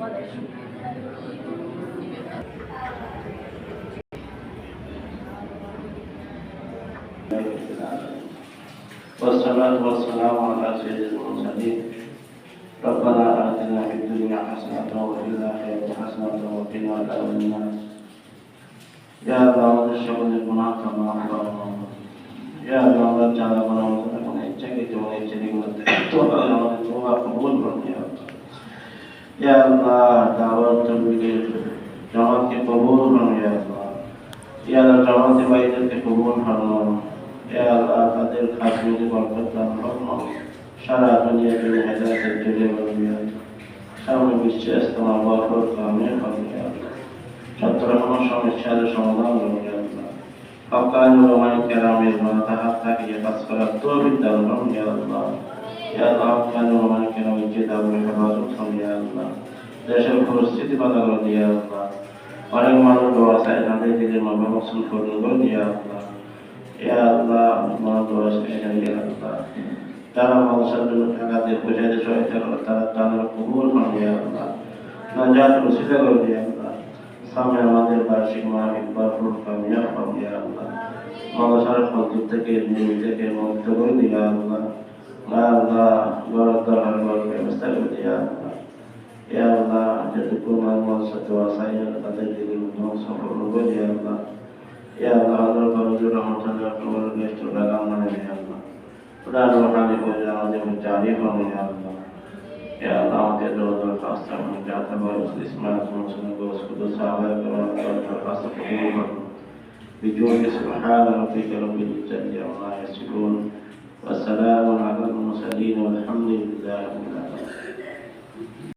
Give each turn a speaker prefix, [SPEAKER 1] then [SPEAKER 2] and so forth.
[SPEAKER 1] والصلاة والسلام على سيد المرسلين. ربنا آتنا في الدنيا حسنة وفي الآخرة حسنة وقنا عذاب النار. يا الله شغل গুনাহ ক্ষমা করো। يا الله যারা গুনাহ করে ইচ্ছাকে তোমার ইচ্ছাকে করতে তোরা আমাদের দোয়া কবুল করো। يا الله দাওয়াত তবলিগের জামাতকে কবুল করো। يا الله يا الله জামাতে ভাইদেরকে কবুল করো। يا الله তাদের খাতমে বরকত দান করো। সারা দুনিয়া জুড়ে হেদায়েতের জুড়ে বলবিয়া সামনে বিশ্বাস তোমার বরকত কামে করো। সত্তরকম সমস্যার সমাধান করো। হকানি ওলামায়ে কেরামের মাথা হাত থাকিয়ে কাজ করার তৌফিক দান করো। ইয়া আল্লাহ ইয়া আল্লাহ হকানি ওলামায়ে কেরামের কিতাবের হেফাজত করো। ইয়া আল্লাহ দেশের পরিস্থিতি ভালো করে দিয়া আল্লাহ অনেক মানুষ দোয়া চায় তাদের দিলের মধ্যে মসুল করুন করে দিয়া আল্লাহ ইয়া আল্লাহ মানুষ দোয়া চায় ইয়া আল্লাহ তারা মানুষের জন্য টাকা দিয়ে পয়সা দিয়ে সহায়তা করে তারা তাদের কবুল করো। ইয়া আল্লাহ নাজাত ওসিলা করে দিয়া আল্লাহ সামনে আমাদের বার্ষিক মাহফিল ভরপুর কামিয়াব করো। ইয়া আল্লাহ মানুষের ফজল থেকে নিয়ম থেকে মুক্ত করে দিয়া আল্লাহ আল্লাহ বরকত হওয়ার ব্যবস্থা করে দিয়া আল্লাহ ইয়া আল্লাহ যতটুকু মানুষ দোয়া চাই তাদের দিলের মধ্যে সফল করে দিয়া আল্লাহ ইয়া আল্লাহ আল্লাহ বরজুর রহমতুল্লাহ কবর বেস্ট লাগাম মানে ইয়া আল্লাহ খুদা রহমানি করে আমাদের জারি করো। ইয়া আল্লাহ ইয়া আল্লাহ আমাদের দরবার কাস্তা মানে যাতে বড় ইসমাত মুসলিম গোস কুদু সাহাবা کرام দরবার কাস্তা কবুল করো। بجود سبحان ربك رب العزة عما يصفون والسلام على المرسلين والحمد لله رب العالمين.